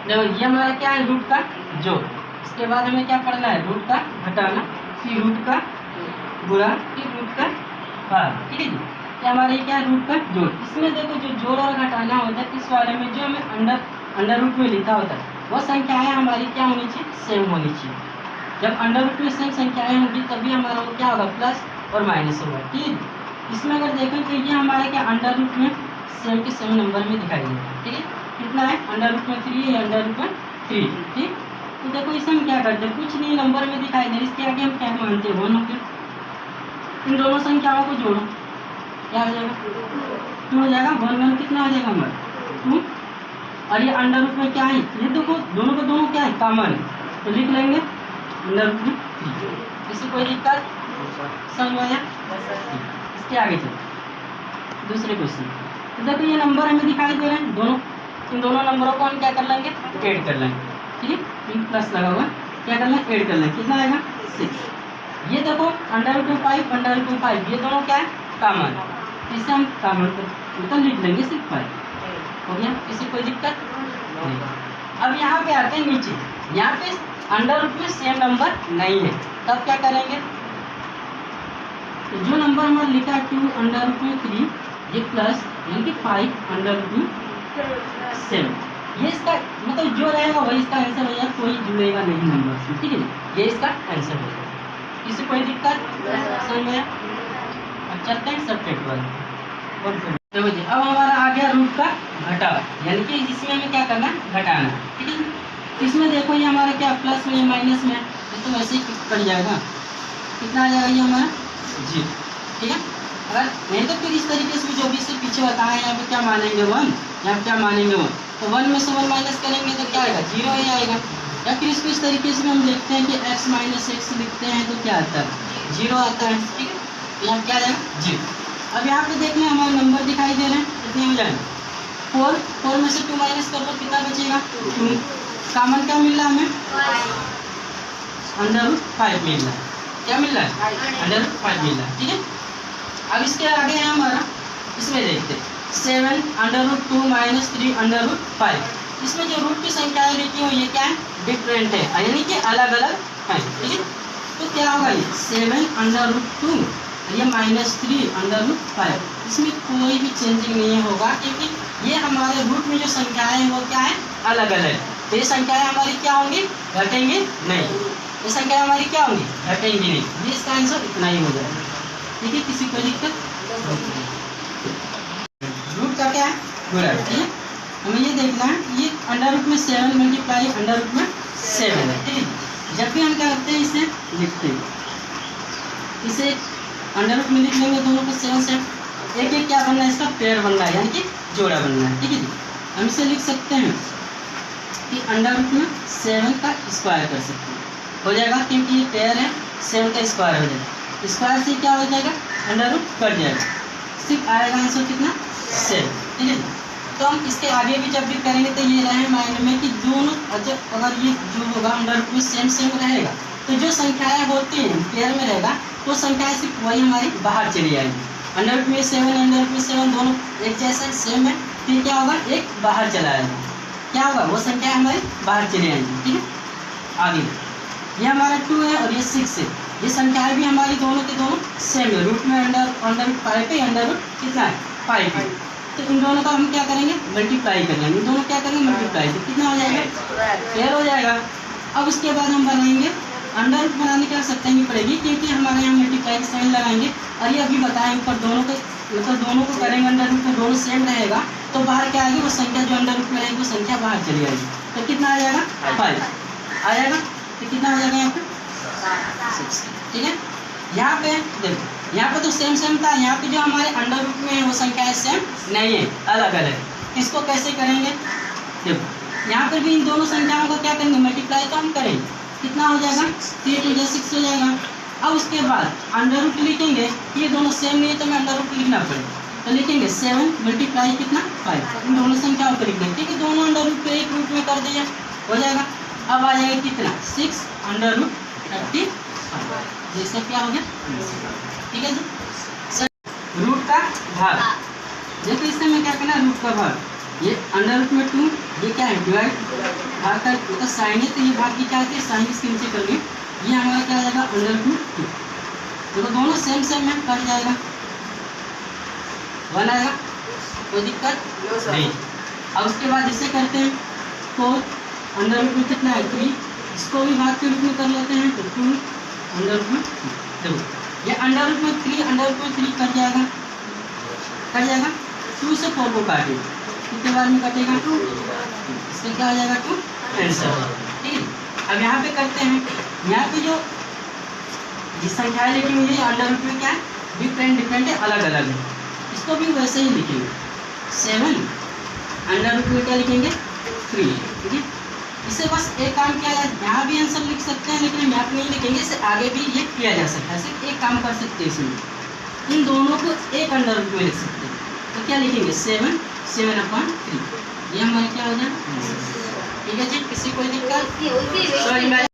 देखो ये हमारा क्या है, रूट का जोड़। इसके बाद हमें क्या करना है, रूट का घटाना, फिर रूट का गुणा, फिर रूट का भाग। ठीक है जी, ये हमारे क्या है, रूट का जोड़। इसमें देखो जो जोड़ और घटाना होता है, इस वाले में जो हमें अंडर रूट में लिखा होता है वह संख्याएं हमारी क्या होनी चाहिए, सेम होनी चाहिए। जब अंडर रूट में सेम संख्याएं होंगी तभी हमारा वो क्या होगा, प्लस और माइनस होगा। ठीक है, इसमें अगर देखें तो ये हमारे क्या अंडर रूट में सेम के सेम नंबर में दिखाई देगा। ठीक है, कितना है, अंडर रूट में 3 है, अंडर रूट में 3। ठीक, तो देखो इसे हम क्या करते हैं, कुछ नहीं नंबर में दिखाई दे, इसके आगे हम क्या मानते हैं, 1 होते। इन दोनों संख्याओं को जोड़ो, क्या हो जाएगा, 2 हो जाएगा। 1 1 कितना हो जाएगा हमारा 2, और ये अंडर रूट में क्या है, ये देखो दोनों को दोनों क्या है, कॉमन है, तो लिख लेंगे अंडर रूट में 3। इससे कोई दिक्कत समझ में आया। इसके आगे चलो दूसरे क्वेश्चन। तो देखो ये नंबर हमें दिखाई दे रहे हैं दोनों, इन दोनों नंबरों को हम क्या कर लेंगे, ऐड कर लेंगे। ठीक है, प्लस लगा हुआ, क्या कर लेंगे, ऐड कर लेंगे। कितना आएगा, 6। ये देखो अंडर रूट में 5, अंडर रूट में 5, ये दोनों क्या है, कॉमन। इसे हम कॉमन तो लिख लेंगे सिर्फ 5 हो गया, इसे कोई दिक्कत नहीं। अब यहाँ पे आते हैं नीचे, यहाँ पे अंडर रूट में सेम नंबर नहीं है, तब क्या करेंगे, तो जो नंबर हमारा लिखा है 2 अंडर रूट में 3, ये प्लस यानी कि 5 अंडर रूट में 7, ये इसका मतलब जो रहेगा वही इसका आंसर हो जाएगा, कोई जुड़ेगा नहीं नंबर से। ठीक है, ये इसका आंसर हो जाएगा, किसी कोई दिक्कत समझ में। अब चलते हैं सब्ट्रैक्ट वाले। देखो जी, अब हमारा आ गया रूट का घटाव, यानी कि इसमें हमें क्या करना है, घटाना। ठीक है, इसमें देखो ये हमारा क्या प्लस में माइनस में, ये तो वैसे ही कट जाएगा, कितना आ जाएगा ये हमारा 0। ठीक है, अगर नहीं तो फिर इस तरीके से जो भी इससे पीछे बताया यहाँ पे क्या मानेंगे 1, यहाँ पे क्या मानेंगे 1, तो 1 में से 1 माइनस करेंगे तो क्या आएगा, 0 ही आएगा। या फिर इसको इस तरीके से हम देखते हैं कि x माइनस एक्स लिखते हैं तो क्या आता है, 0 आता है। ठीक है, तो यहाँ क्या आ जाएगा 0। अब यहाँ पे देखना हमारे नंबर दिखाई दे रहे हैं, कितने हो जाएंगे 4, 4 में से 2 माइनस कर दो, कितना बचेगा 2। कॉमन क्या मिल रहा है हमें, अंडर रूट 5 मिल रहा है, क्या मिल रहा है, अंडर रूट 5 मिल रहा है। ठीक है, अब इसके आगे है हमारा, इसमें देखते 7 under root 2 minus 3 under root 5। इसमें जो रूट की संख्याएं लिखी हुई ये क्या है, डिफरेंट है, यानी कि अलग अलग है। ठीक है, तो क्या होगा ये 7 अंडर रूट 2, ये माइनस 3 अंडर रूट 5, इसमें कोई भी चेंजिंग नहीं होगा, क्योंकि ये हमारे रूट में जो संख्याएं हैं वो क्या है, अलग अलग। तो ये संख्याएं हमारी क्या होंगी, घटेंगी नहीं, ये संख्याएं हमारी क्या होंगी, घटेंगी नहीं। ये इसका आंसर इतना ही हो जाएगा। ठीक है, किसी को दिक्कत, रूट का क्या है, गुणा। ठीक है, हमें ये देखना है, ये अंडर रूट में 7 मल्टीप्लाई अंडर रूट में 7 है। ठीक है, जब भी हम क्या करते हैं इसे लिखते हैं, इसे अंडर रूट में लिख लेंगे दोनों को 7 से, एक एक क्या बनना है, इसका पेयर बनना है, यानी कि जोड़ा बनना है। ठीक है जी, हम इसे लिख सकते हैं कि अंडर रूट में 7 का स्क्वायर कर सकते हैं, हो जाएगा, क्योंकि ये पेयर है, 7 का स्क्वायर हो जाएगा, स्क्वायर से क्या हो जाएगा, अंडर रूट कट जाएगा, सिर्फ आएगा आंसर कितना 7। ठीक है, तो हम इसके आगे भी जब भी करेंगे तो ये रहे माइंड में कि दोनों अगर ये जो होगा अंडर रूट में सेम सेम रहेगा, तो जो संख्याएं होती हैं पेयर में रहेगा, तो संख्याएं सिर्फ वही हमारी बाहर चली आएगी। अंडर रूट में 7 अंडर रूट में 7 दोनों एक जैसा सेम है, फिर क्या होगा, एक बाहर चला आएगा, क्या होगा, वो संख्या हमारी बाहर चली आएंगी। ठीक है, आगे ये हमारा 2 है और ये 6 है, ये संख्याएं भी हमारी दोनों के दोनों सेम है, रूट में अंडर रूट 5 है, अंडर रूट कितना है 5 है, तो इन दोनों का हम क्या करेंगे, मल्टीप्लाई कर लेंगे, इन दोनों क्या करेंगे, मल्टीप्लाई, तो कितना हो जाएगा, पेयर हो जाएगा। अब उसके बाद हम बनाएंगे, अंडर रूट बनाने की आवश्यकता नहीं पड़ेगी, क्योंकि हमारे यहाँ मल्टीप्लाई का साइन लगाएंगे, और ये अभी बताएं ऊपर दोनों को, मतलब दोनों को करेंगे अंडर रूट में, दोनों सेम रहेगा, तो बाहर क्या आएगी, वो संख्या जो अंडर रूट में रहेगी वो संख्या बाहर चली आएगी, तो कितना आ जाएगा 5 आ जाएगा, तो कितना हो जाएगा यहाँ पे 6। ठीक है, यहाँ पे देखो, यहाँ पे तो सेम सेम था, यहाँ पे जो हमारे अंडर रूट में है वो संख्याएं सेम नहीं है, अलग अलग। इसको कैसे करेंगे, देखो यहाँ पर भी इन दोनों संख्याओं को क्या करेंगे, मल्टीप्लाई तो हम करेंगे, कितना हो जाएगा 3 × 6 हो जाएगा। अब उसके बाद अंडर रूट लिखेंगे, ये दोनों सेम नहीं है तो मैं अंडर रूट लिखना पड़ेगा, तो लिखेंगे 7 मल्टीप्लाई कितना 5, इन दोनों संख्याओं को लिख देंगे, ठीक है, दोनों अंडर रूट पे एक रूट में कर दिया, हो जाएगा। अब आ जाएगा कितना 6 अंडर रूट 35, जैसा क्या हो गया, ठीक है जी। रूट का भाग, देखो इससे में क्या करना है, रूट का भाग, ये अंडर रूट में 2, ये क्या है डिवाइड भाग का तो साइन है, तो ये भाग की क्या होती है, साइन इसके नीचे कर लिए, ये हमारा क्या आ जाएगा √2। देखो दोनों सेम सेम में कट जाएगा, 1 आएगा, कोई दिक्कत नहीं। अब उसके बाद इसे करते हैं तो √2 कितना है 3, इसको भी भाग के रूप में कर लेते हैं तो 2 √2। देखो ये √3 कट जाएगा, 2 से 4 को काटे, कितने बार में कटेगा 2, इससे क्या आ जाएगा 2 आंसर। ठीक है, अब यहाँ पे करते हैं, यहाँ पे जो जिस संख्या लिखी हुई है √2 में क्या है, डिफरेंट है, अलग अलग है, इसको भी वैसे ही लिखेंगे 7 √2 क्या लिखेंगे 3। ठीक है, इसे बस एक काम किया जाए, यहाँ भी आंसर लिख सकते हैं लेकिन यहाँ पे नहीं लिखेंगे, इससे आगे भी ये किया जा सकता है। सिर्फ एक काम कर सकते हैं, इसमें इन दोनों को एक √2 में लिख सकते हैं, तो क्या लिखेंगे 7/3, ये हमारे क्या हो जाए। ठीक है जी, किसी कोई दिक्कत?